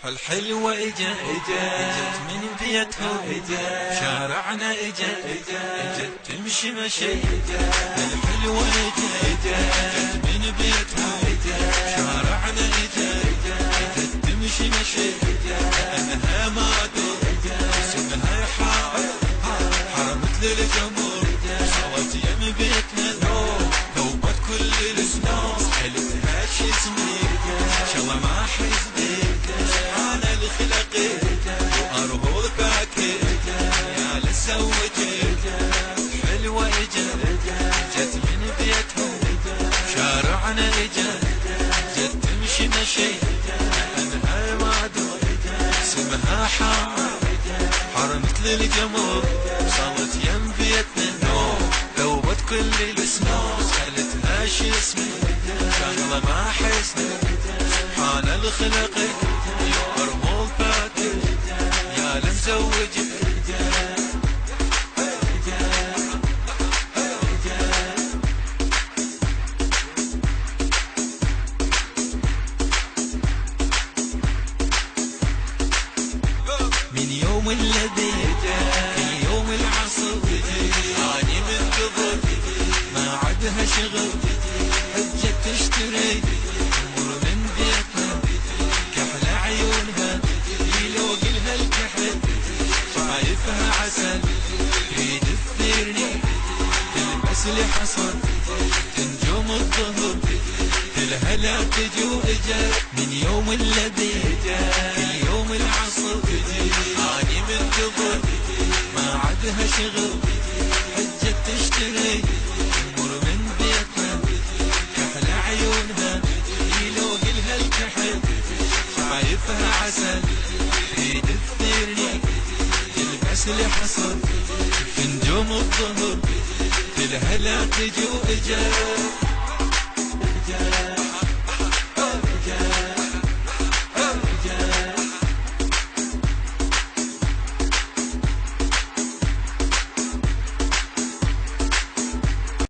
الحلوة اجت من بيتهم شارعنا اجت تمشي مشي. الحلوة اجت من بيتهم شارعنا اجت تمشي مشي. انها ما اسمها حرم مثل الجمر صارت يم بيتنا ذوبت كل الاسماء حلتها شي اسمي ان شاء الله ما حزني انا اللي خلقت وارهول باكت يا لسوجت. حلوة اجت من بيتهم شارعنا اجت تمشي مشي. انها ما اسمها حرم مثل الجمر صارت يم بيتنا ذوبت كل الاسماء خلتها شي اسمي كان الله ما حسني سبحان الخلق يا ارمول فاتن يا لمزوجك. من يوم الذي اليوم العصر اني منتظر ما عدها شغل حجت تشتري امور من بيتنا كحل عيونها يلوق لها الكحل شايفها عسل تريد تثيرني تلبس لي حصر تنجم الظهر تلها لا تجي واجت. من يوم الذي اليوم العصر اني منتظر ما عدها شغل حجت تشتري امور من بيتنا كحل عيونها يلوق لها الكحل شايفها عسل تريد تثيرني تلبس لي حصر تنجم الظهر تلها لا تجي واجت.